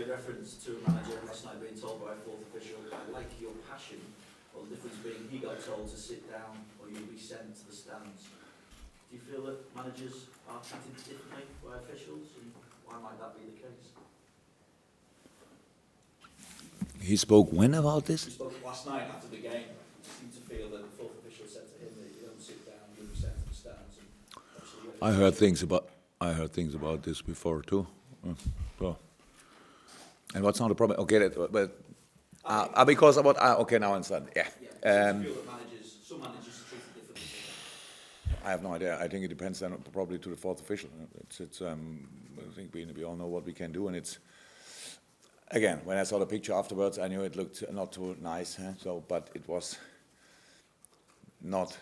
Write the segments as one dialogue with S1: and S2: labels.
S1: made reference to a manager last night being told by a fourth official, I like your passion. Well, the difference being he got told to sit down or you'll be sent to the stands. Do you feel that managers are treated differently by officials, and why might that be the case?
S2: He spoke when about this?
S1: He spoke last night after the game. He seemed to feel that the fourth official said to him that you don't sit down, you'll be sent to the stands. And
S2: I heard things about this before too. So. And what's not the problem? Okay, because about okay, now I understand. Yeah.
S1: Do you feel that some managers are treated differently?
S2: I have no idea. I think it depends then probably to the fourth official. I think we all know what we can do, and it's again when I saw the picture afterwards, I knew it looked not too nice. So, but it was not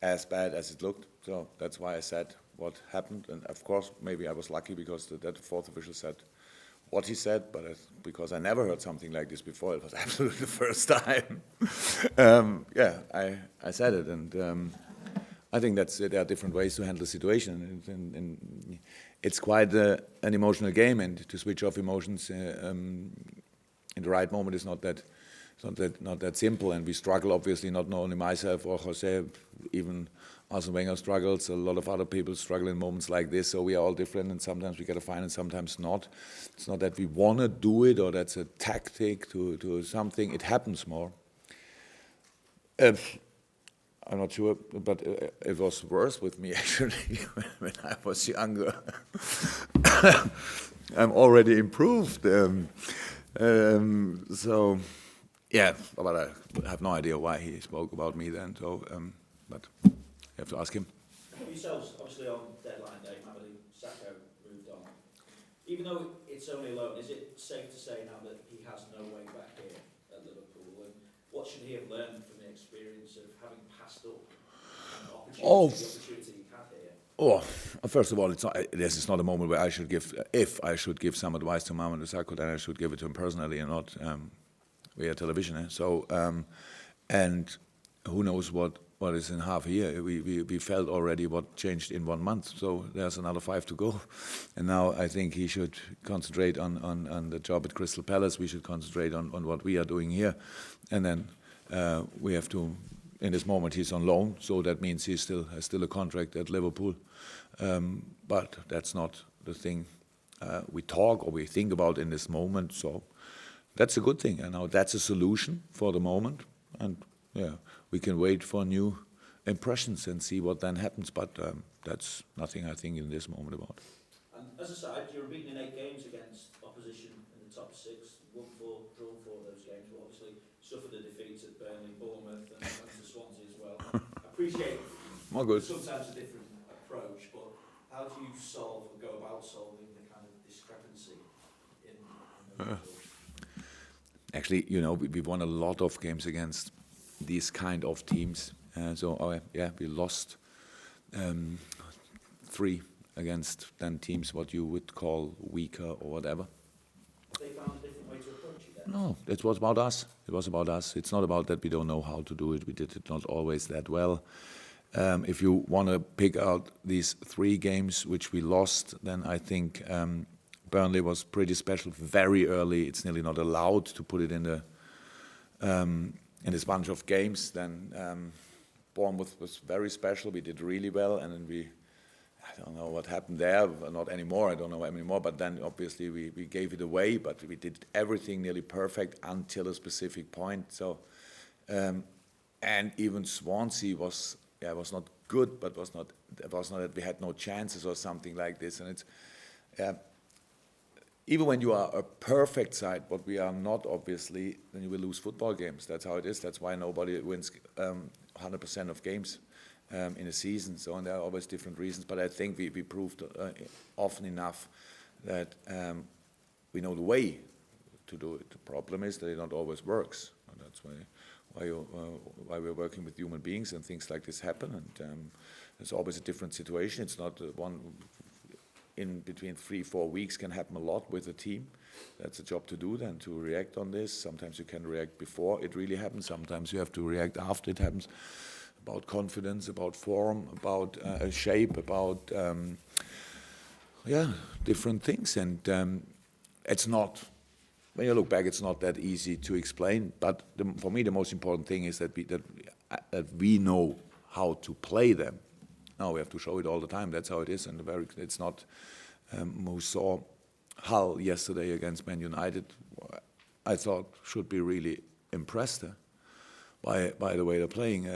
S2: as bad as it looked. So that's why I said what happened, and of course maybe I was lucky because that fourth official said what he said, but because I never heard something like this before, it was absolutely the first time. I said it, and I think there are different ways to handle the situation, and it's quite an emotional game, and to switch off emotions in the right moment is not that simple, and we struggle obviously, not only myself or Jose, even Arsene Wenger struggles, a lot of other people struggle in moments like this, so we are all different, and sometimes we get a fine and sometimes not. It's not that we want to do it or that's a tactic to something, it happens more. I'm not sure, but it was worse with me actually when I was younger. I'm already improved. So, yeah, but I have no idea why he spoke about me then. So, but you have to ask him.
S1: Yourselves, obviously on deadline day, Mamadou Sakho moved on. Even though it's only a loan, is it safe to say now that he has no way back here at Liverpool? And what should he have learned from the experience of having passed up the opportunity he had here?
S2: Oh, first of all, this is not a moment where I should give, if I should give some advice to Mamadou Sakho, then I should give it to him personally and not via television. So, and who knows what is in half a year. We felt already what changed in 1 month, so there's another 5 to go. And now I think he should concentrate on the job at Crystal Palace. We should concentrate on what we are doing here. And then we have to, in this moment he's on loan, so that means he has still a contract at Liverpool. But that's not the thing we talk or we think about in this moment, so that's a good thing. And now that's a solution for the moment. And yeah, we can wait for new impressions and see what then happens, but that's nothing I think in this moment about.
S1: And as a side, you were beaten in 8 games against opposition in the top 6, won 4, drawn 4 of those games, but obviously suffered the defeats at Burnley, Bournemouth and to Swansea as well. I appreciate sometimes a different approach, but how do you go about solving the kind of discrepancy in those results?
S2: Actually, we won a lot of games against these kind of teams. We lost 3 against then teams what you would call weaker or whatever.
S1: They found a different way to approach it then?
S2: No, it was about us. It was about us. It's not about that we don't know how to do it. We did it not always that well. If you want to pick out these 3 games which we lost, then I think Burnley was pretty special very early. It's nearly not allowed to put it in this bunch of games. Then Bournemouth was very special. We did really well, and then I don't know what happened there. Not anymore. I don't know anymore. But then obviously we gave it away. But we did everything nearly perfect until a specific point. So and even Swansea was not good, but was not that we had no chances or something like this. And it's even when you are a perfect side, but we are not, obviously, then you will lose football games. That's how it is. That's why nobody wins 100% of games in a season. So, and there are always different reasons. But I think we proved often enough that we know the way to do it. The problem is that it not always works. And that's why we're working with human beings and things like this happen. And there's always a different situation. It's not one. In between 3-4 weeks can happen a lot with a team. That's a job to do then, to react on this. Sometimes you can react before it really happens. Sometimes you have to react after it happens. About confidence, about form, about shape, about different things. And it's not. When you look back, it's not that easy to explain. But for me, the most important thing is that we know how to play them. Now we have to show it all the time. That's how it is, and it's not. Who saw Hull yesterday against Man United? I thought should be really impressed by the way they're playing.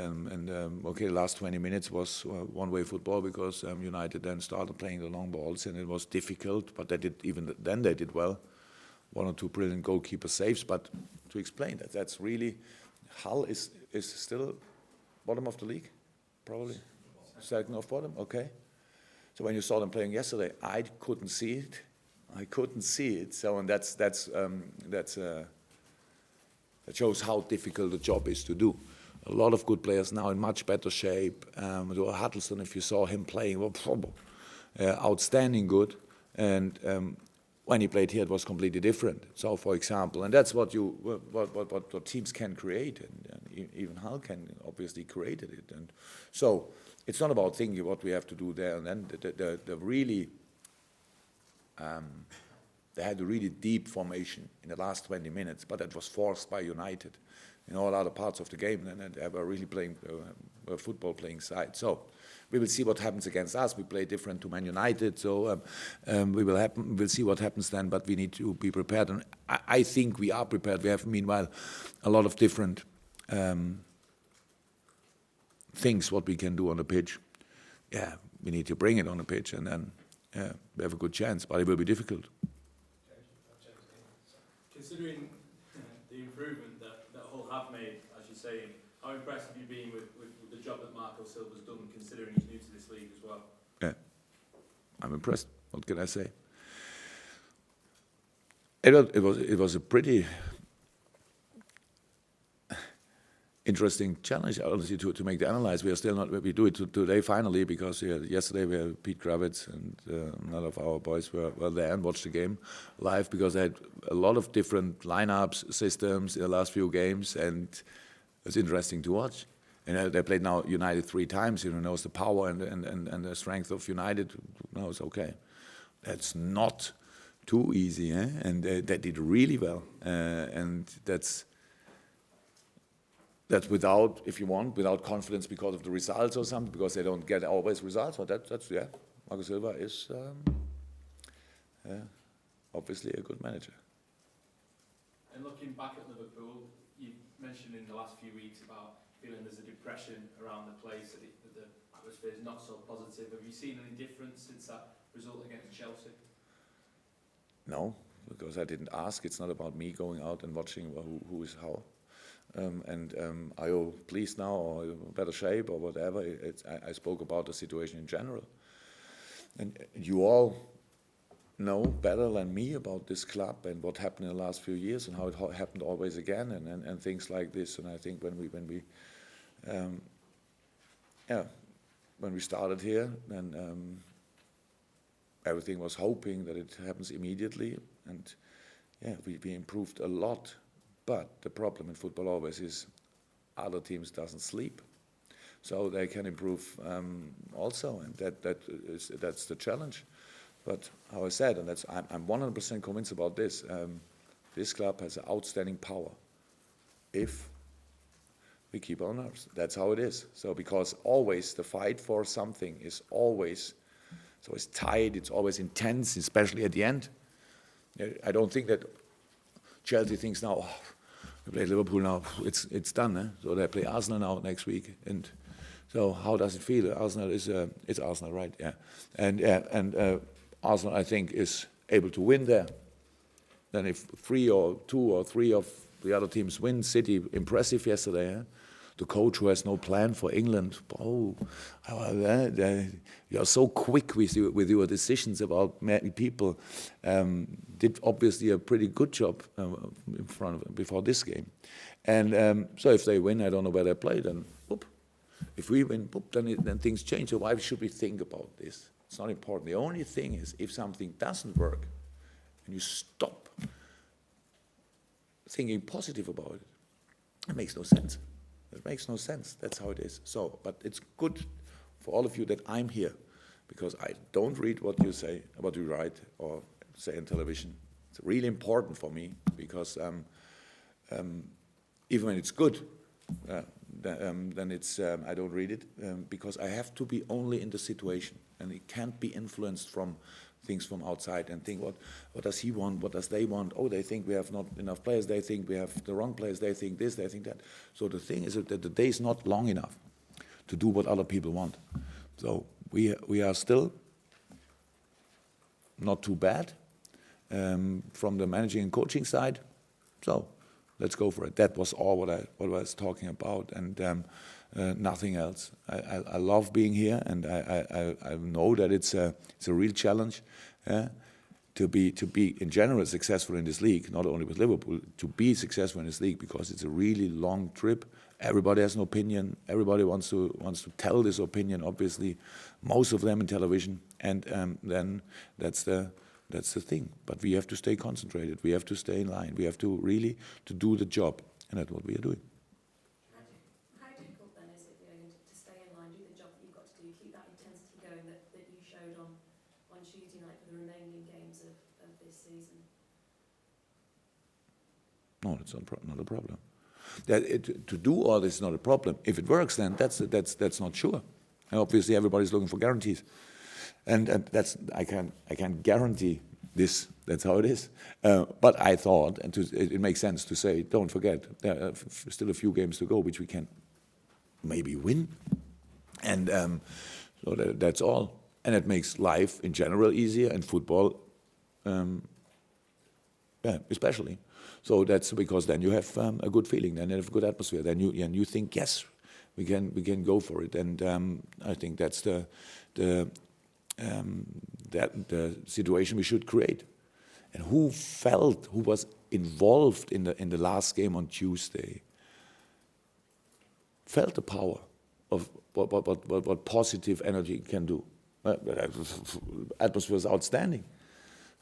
S2: Okay, the last 20 minutes was one-way football because United then started playing the long balls, and it was difficult. But they did well. One or two brilliant goalkeeper saves. But to explain that's really Hull is still bottom of the league, probably second of bottom. Okay. So when you saw them playing yesterday, I couldn't see it. So and that shows how difficult the job is to do. A lot of good players now in much better shape. Huddleston, if you saw him playing, outstanding good. And when he played here, it was completely different. So, for example, and that's what teams can create, and even Hull can obviously create it. And so it's not about thinking what we have to do there. And then they had a really deep formation in the last 20 minutes, but that was forced by United in all other parts of the game, and they were really playing a football-playing side. So we will see what happens against us. We play different to Man United, so we'll see what happens then, but we need to be prepared. And I think we are prepared. We have, meanwhile, a lot of different things what we can do on the pitch. Yeah, we need to bring it on the pitch, and then we have a good chance, but it will be difficult.
S3: Considering the improvement that Hull have made, as you're saying, how impressed have you been with the job that Marco Silva's done, considering he's new to this league as well?
S2: Yeah, I'm impressed. What can I say? It was a pretty interesting challenge, honestly, to make the analyze. We are still not. We do it today finally because yesterday we had Pete Kravitz and none of our boys were there and watched the game live because they had a lot of different lineups, systems in the last few games, and it's interesting to watch. And they played now United 3 times. Knows the power and the strength of United. Knows okay, that's not too easy, eh? And they did really well, and that's without, if you want, without confidence because of the results or something, because they don't get always results. But that's Marco Silva is obviously a good manager.
S3: And looking back at Liverpool, you mentioned in the last few weeks about feeling there's a depression around the place, that the atmosphere is not so positive. Have you seen any difference since that result against Chelsea?
S2: No, because I didn't ask. It's not about me going out and watching who is how. Are you pleased now or better shape or whatever? I spoke about the situation in general. And you all know better than me about this club and what happened in the last few years and how it happened always again and things like this. And I think when we started here, then everything was hoping that it happens immediately. And we improved a lot. But the problem in football always is other teams doesn't sleep, so they can improve also, and that's the challenge. But how I said, and I'm 100% convinced about this. This club has outstanding power if we keep our nerves. That's how it is. So because always the fight for something is always tight. It's always intense, especially at the end. I don't think that Chelsea thinks now, we play Liverpool now, it's done. Eh? So they play Arsenal now next week, and so how does it feel? Arsenal it's Arsenal, right? Yeah, and Arsenal I think is able to win there. Then if 2 or 3 of the other teams win, City impressive yesterday. Eh? The coach who has no plan for England. You are so quick with your decisions about many people. Did obviously a pretty good job in front of them before this game. And so if they win, I don't know where they play, then boop. If we win, boop, then things change. So why should we think about this? It's not important. The only thing is if something doesn't work and you stop thinking positive about it, it makes no sense. It makes no sense. That's how it is. So, but it's good for all of you that I'm here, because I don't read what you say, what you write or say on television. really important for me because even when it's good, then it's I don't read it because I have to be only in the situation, and it can't be influenced from things from outside and think what does he want, what does they want? Oh, they think we have not enough players. They think we have the wrong players. They think this. They think that. So the thing is that the day is not long enough to do what other people want. So we are still not too bad from the managing and coaching side. So let's go for it. That was all what I was talking about, and nothing else. I love being here, and I know that it's a real challenge to be in general successful in this league, not only with Liverpool, to be successful in this league because it's a really long trip. Everybody has an opinion. Everybody wants to tell this opinion. Obviously, most of them in television, and then that's the thing. But we have to stay concentrated. We have to stay in line. We have to really to do the job, and that's what we are doing.
S4: How difficult then is it, to stay in line, do the job that you've got to do, keep that intensity going that you showed on Tuesday night for the remaining games of this season?
S2: No, that's not a problem. To do all this is not a problem. If it works, then that's not sure. And obviously, everybody's looking for guarantees, and that's I can't guarantee this. That's how it is. But I thought, and it makes sense to say, don't forget, there are still a few games to go, which we can maybe win, and so that's all. And it makes life in general easier, and football, especially. So that's because then you have a good feeling, then you have a good atmosphere, then you think, yes, we can go for it, and I think that's the situation we should create. And who was involved in the last game on Tuesday, felt the power of what positive energy can do. Atmosphere was outstanding.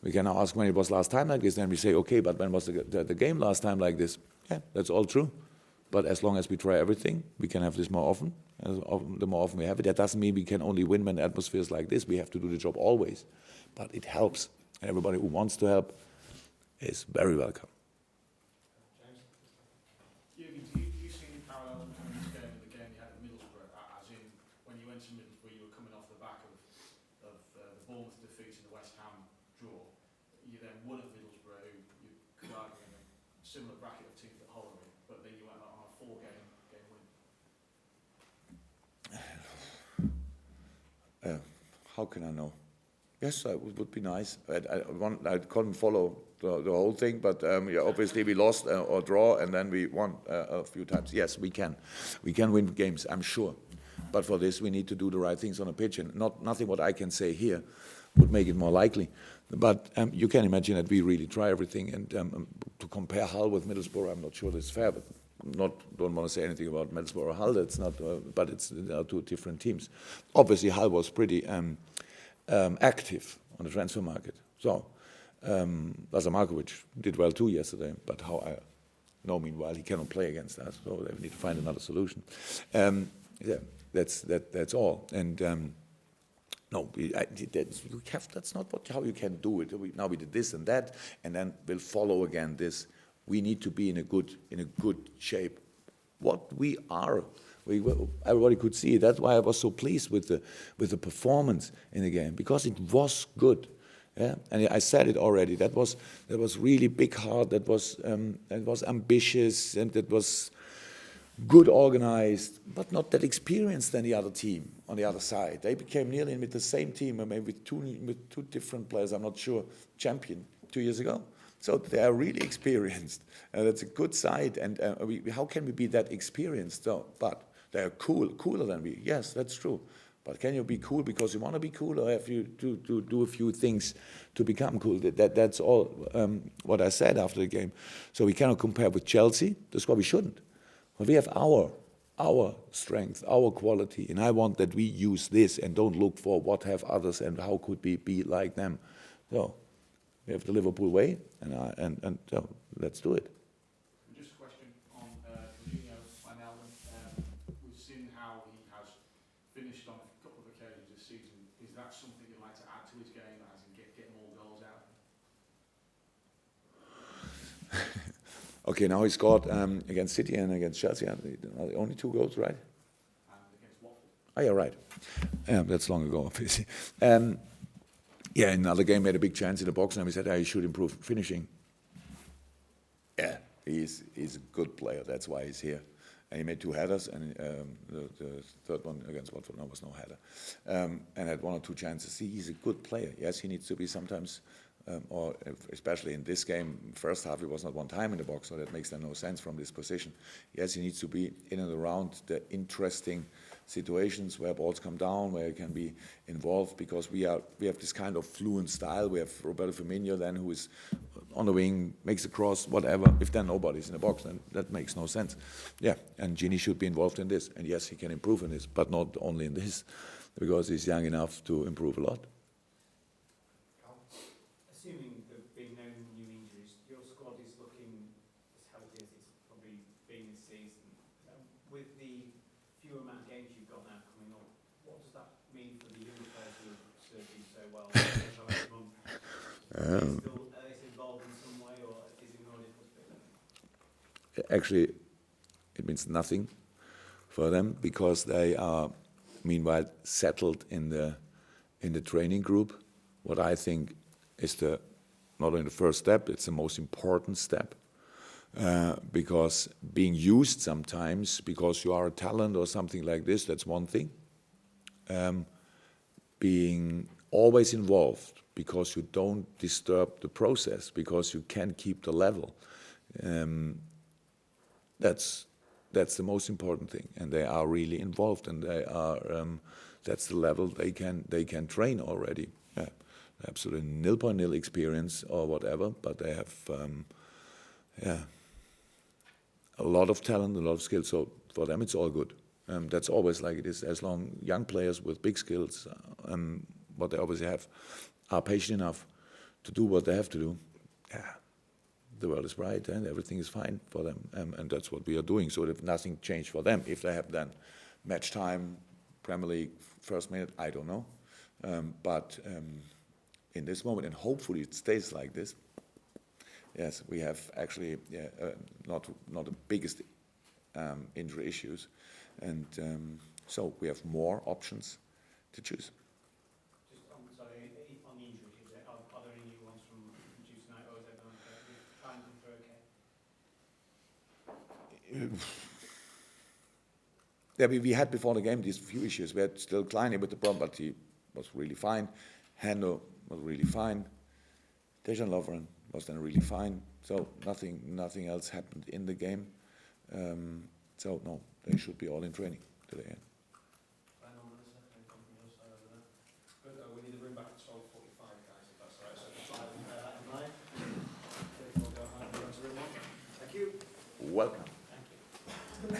S2: We can now ask when it was last time like this, then we say, okay, but when was the game last time like this? Yeah, that's all true. But as long as we try everything, we can have this more often. The more often we have it, that doesn't mean we can only win when the atmosphere is like this. We have to do the job always. But it helps. And everybody who wants to help is very welcome.
S3: James? Jurgen, do you see any parallel between this game and the game you had at Middlesbrough? As in, when you went to Middlesbrough, you were coming off the back of the Bournemouth defeat and the West Ham draw. You then won at Middlesbrough, who you could argue in a similar bracket of teams at Holloway, but then you went on a 4-game win.
S2: How can I know? Yes, it would be nice. I couldn't follow the whole thing, but obviously we lost or draw, and then we won a few times. Yes, we can. We can win games, I'm sure. But for this, we need to do the right things on a pitch, and nothing what I can say here would make it more likely. But you can imagine that we really try everything, and to compare Hull with Middlesbrough, I'm not sure that's fair, but don't want to say anything about Middlesbrough or Hull. That's not, but there are two different teams. Obviously, Hull was pretty active on the transfer market. So Lazar Markovic did well too yesterday, but how I know, meanwhile, he cannot play against us, so they need to find another solution. That's all. And no, that's not how you can do it. Now we did this and that, and then we'll follow again this. We need to be in a good shape. What we are. Everybody could see it. That's why I was so pleased with the performance in the game, because it was good. Yeah, and I said it already. That was really big heart. That was ambitious, and that was good organized, but not that experienced than the other team on the other side. They became nearly with the same team, or maybe with two different players. I'm not sure. Champion 2 years ago. So they are really experienced. That's a good side. And how can we be that experienced? So, but they are cooler than we. Yes, that's true. But can you be cool because you want to be cool, or have you to do a few things to become cool? That's all what I said after the game. So we cannot compare with Chelsea. That's why we shouldn't. But we have our strength, our quality, and I want that we use this and don't look for what have others and how could we be like them. So we have the Liverpool way, and so let's do it.
S3: Just a question on Jorginho Wijnaldum. We've seen how he has finished on a couple of occasions this season. Is that something you'd like to add to his game, as in get more goals out?
S2: Okay, now he scored against City and against Chelsea. Only 2 goals, right?
S3: Against Watford.
S2: Oh, yeah, right. Yeah, that's long ago, obviously. Yeah, another game made a big chance in the box, and we said, he should improve finishing. Yeah, he's a good player. That's why he's here. And he made 2 headers, and the third one against Watford, no, was no header. And had 1 or 2 chances. See, he's a good player. Yes, he needs to be sometimes, or especially in this game, first half, he was not 1 time in the box, so that makes then no sense from this position. Yes, he needs to be in and around the interesting situations where balls come down, where he can be involved, because we have this kind of fluent style. We have Roberto Firmino then, who is on the wing, makes a cross, whatever. If then nobody's in the box, then that makes no sense. Yeah, and Gini should be involved in this. And yes, he can improve in this, but not only in this, because he's young enough to improve a lot.
S5: Assuming there have been no new injuries, your squad is looking as healthy as it's probably been this season. With the few amount of games you've got now coming up, what does that mean for the young players who have served you so well? Are they involved in some way, or is it already put?
S2: Actually, it means nothing for them, because they are meanwhile settled in the training group. What I think is not only the first step, it's the most important step, because being used sometimes because you are a talent or something like this, that's one thing. Being always involved because you don't disturb the process, because you can keep the level, that's the most important thing. And they are really involved, and they are that's the level they can train already. Yeah. Absolutely 0.0 experience or whatever, but they have a lot of talent, a lot of skill. So for them, it's all good. That's always like it is. As long young players with big skills, what they obviously have, are patient enough to do what they have to do, the world is bright and everything is fine for them. And that's what we are doing. So if nothing changed for them, if they have then match time, Premier League, first minute, I don't know. But in this moment, and hopefully it stays like this, yes, we have actually not the biggest injury issues. And so we have more options to choose.
S5: Just on the injury issues, are there any new ones from Tuesday night, or is everyone fine and okay?
S2: Yeah, we had before the game these few issues. We had still Kleine with the problem, but he was really fine. Hendo was really fine. Dejan Lovren was then really fine. So nothing else happened in the game. So no, they should be all in training today.
S3: Good. We need to bring back at 12:45, guys, if that's all right. So try and bear that in mind. We'll go home and go to room 1. Thank you.
S2: Welcome.
S5: Thank you.